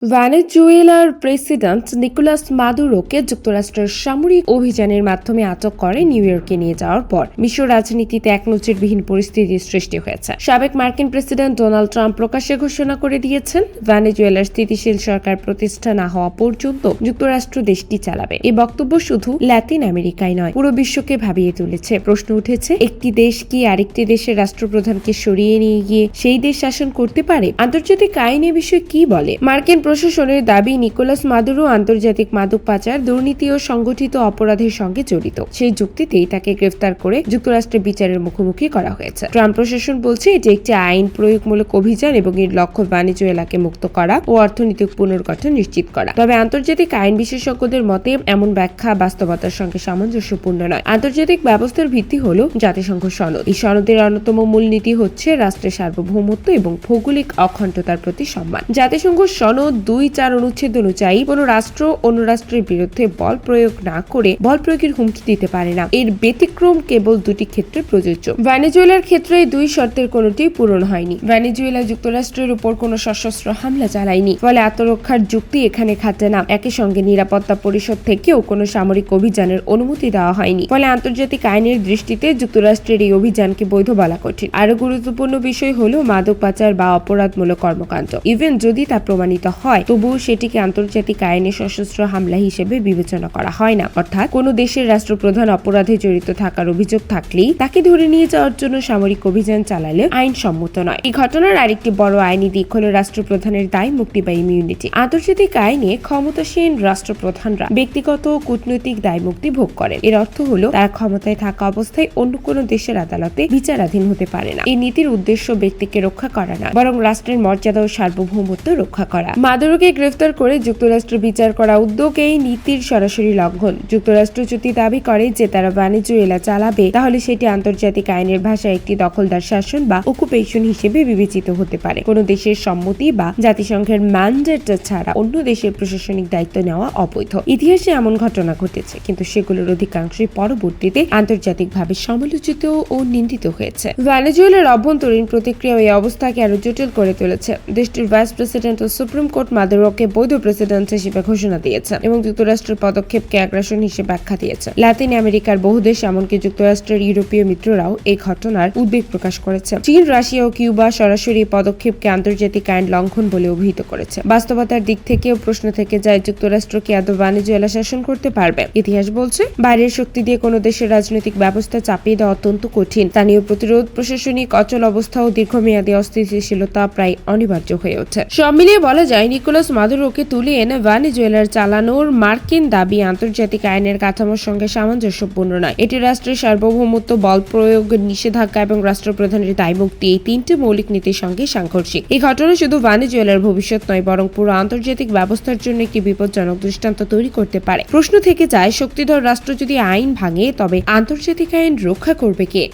ভেনেজুয়েলার president Nicolas মাদুরোকে যুক্তরাষ্ট্রের সামরিক অভিযানের মাধ্যমে আটক করে নিউ ইয়র্কে নিয়ে যাওয়ার পর বিশ্ব রাজনীতিতে এক নজিরবিহীন পরিস্থিতির সৃষ্টি হয়েছে। সাবেক মার্কিন প্রেসিডেন্ট ডোনাল্ড ট্রাম্প প্রকাশ্যে ঘোষণা করে দিয়েছেন, ভেনেজুয়েলার স্থিতিশীল সরকার প্রতিষ্ঠা না হওয়া পর্যন্ত যুক্তরাষ্ট্র দেশটি চালাবে। এই বক্তব্য শুধু ল্যাতিন আমেরিকায় নয়, পুরো বিশ্বকে ভাবিয়ে তুলেছে। প্রশ্ন উঠেছে, একটি দেশ কি আরেকটি দেশের রাষ্ট্রপ্রধানকে সরিয়ে নিয়ে গিয়ে সেই দেশ শাসন করতে পারে? আন্তর্জাতিক আইন এ বিষয়ে কি বলে? মার্কিন প্রশাসনের দাবি, নিকোলাস মাদুরো আন্তর্জাতিক মাদক পাচার, দুর্নীতি ও সংগঠিত অপরাধের সঙ্গে জড়িত। সেই যুক্তিতেই তাকে গ্রেফতার করে যুক্তরাষ্ট্রের বিচারের মুখোমুখি করা হয়েছে। ট্রাম্প প্রশাসন বলছে এটি একটি আইন প্রয়োগমূলক অভিযান এবং এর লক্ষ্য ভেনেজুয়েলাকে মুক্ত করা ও অর্থনৈতিক পুনর্গঠন নিশ্চিত করা। তবে আন্তর্জাতিক আইন বিশেষজ্ঞদের মতে এমন ব্যাখ্যা বাস্তবতার সঙ্গে সামঞ্জস্যপূর্ণ নয়। আন্তর্জাতিক ব্যবস্থার ভিত্তি হল জাতিসংঘ সনদ। এই সনদের অন্যতম মূলনীতি হচ্ছে রাষ্ট্রের সার্বভৌমত্ব এবং ভৌগোলিক অখণ্ডতার প্রতি সম্মান। জাতিসংঘ সনদ 2.4 অনুচ্ছেদ অনুযায়ী কোন রাষ্ট্র অন্য রাষ্ট্রের বিরুদ্ধে বল প্রয়োগ না করে বল প্রয়োগের হুমকি দিতে পারে না। এর ব্যতিক্রম কেবল দুটি ক্ষেত্রে প্রযোজ্য। ভেনেজুয়েলার ক্ষেত্রে এই দুই শর্তের কোনটি পূরণ হয়নি। ভেনেজুয়েলা যুক্তরাষ্ট্রের উপর কোনো সশস্ত্র হামলা চালায়নি, ফলে আত্মরক্ষার যুক্তি এখানে খাটে না। একই সঙ্গে নিরাপত্তা পরিষদ থেকেও কোনো সামরিক অভিযানের অনুমতি দেওয়া হয়নি, ফলে আন্তর্জাতিক আইনের দৃষ্টিতে যুক্তরাষ্ট্রের এই অভিযানকে বৈধ বলা কঠিন। আরো গুরুত্বপূর্ণ বিষয় হলো মাদক পাচার বা অপরাধমূলক কর্মকাণ্ড। ইভেন যদি তা প্রমাণিত হয়, তবুও সেটিকে আন্তর্জাতিক আইনে সশস্ত্র হামলা হিসেবে বিবেচনা করা হয় না। অর্থাৎ কোন দেশের রাষ্ট্রপ্রধান অপরাধে জড়িত থাকার অভিযোগ থাকলেই তাকে ধরে নিয়ে যাওয়ার জন্য সামরিক অভিযান চালালে আইন সম্মত নয়। এই ঘটনার আরেকটি বড় আইনি দিক হলো রাষ্ট্রপ্রধানের দায় মুক্তি বা ইমিউনিটি। আন্তর্জাতিক আইনে ক্ষমতাসীন রাষ্ট্রপ্রধানরা ব্যক্তিগত ও কূটনৈতিক দায় মুক্তি ভোগ করেন। এর অর্থ হলো তারা ক্ষমতায় থাকা অবস্থায় অন্য কোনো দেশের আদালতে বিচারাধীন হতে পারে না। এই নীতির উদ্দেশ্য ব্যক্তিকে রক্ষা করা না, বরং রাষ্ট্রের মর্যাদা ও সার্বভৌমত্ব রক্ষা করা। মাদুরোকে গ্রেফতার করে যুক্তরাষ্ট্র বিচার করা উদ্যোগ এই নীতির সরাসরি লঙ্ঘন। যুক্তরাষ্ট্র যদি দাবি করে যে তারা ভেনেজুয়েলা চালাবে, তাহলে সেটি আন্তর্জাতিক আইনের ভাষায় একটি দখলদার শাসন বা অকুপেশন হিসেবে বিবেচিত হতে পারে। কোন দেশের সম্মতি বা জাতিসংঘের ম্যান্ডেট ছাড়া অন্য দেশের প্রশাসনিক দায়িত্ব নেওয়া অবৈধ। ইতিহাসে এমন ঘটনা ঘটেছে, কিন্তু সেগুলোর অধিকাংশই পরবর্তীতে আন্তর্জাতিকভাবে সমালোচিত ও নিন্দিত হয়েছে। ভেনেজুয়েলার অভ্যন্তরীণ প্রতিক্রিয়া এই অবস্থাকে আরো জটিল করে তুলেছে। দেশটির ভাইস প্রেসিডেন্ট ও সুপ্রিম কোর্ট মাদুরোকে বৈধ প্রেসিডেন্ট হিসেবে ঘোষণা দিয়েছে এবং যুক্তরাষ্ট্রের পদক্ষেপকে আগ্রাসন হিসেবে ব্যাখ্যা দিয়েছে। লাতিন আমেরিকার বহু দেশ, এমনকি যুক্তরাষ্ট্রের ইউরোপীয় মিত্ররাও এই ঘটনার উদ্বেগ প্রকাশ করেছে। চীন, রাশিয়া ও কিউবা সরাসরি পদক্ষেপকে আন্তর্জাতিক আইন লঙ্ঘন বলে অভিহিত করেছে। বাস্তবতার দিক থেকেও প্রশ্ন থেকে যায়, যুক্তরাষ্ট্র কি আদৌ ভেনেজুয়েলা শাসন করতে পারবে? ইতিহাস বলছে বাইরের শক্তি দিয়ে কোনো দেশের রাজনৈতিক ব্যবস্থা চাপিয়ে দেওয়া অত্যন্ত কঠিন। স্থানীয় প্রতিরোধ, প্রশাসনিক অচল অবস্থা ও দীর্ঘমেয়াদী অস্থিতিশীলতা প্রায় অনিবার্য হয়ে ওঠে। সব মিলিয়ে বলা যায়, নিকোলাস মাদুরোকে তুলে এনে ভেনেজুয়েলার চালানোর মার্কিন দাবি আন্তর্জাতিক আইনের কাঠামোর সঙ্গে সামঞ্জস্যপূর্ণ নয়। এটি রাষ্ট্রের সার্বভৌমত্ব, বল প্রয়োগ, নিষেধাজ্ঞা এবং রাষ্ট্রপ্রধানের দায়মুক্তি, এই তিনটি মৌলিক নীতির সঙ্গে সাংঘর্ষিক। এই ঘটনা শুধু ভেনেজুয়েলার ভবিষ্যৎ নয়, বরং পুরো আন্তর্জাতিক ব্যবস্থার জন্য একটি বিপজ্জনক দৃষ্টান্ত তৈরি করতে পারে। প্রশ্ন থেকে যায়, শক্তিধর রাষ্ট্র যদি আইন ভাঙে, তবে আন্তর্জাতিক আইন রক্ষা করবে কে?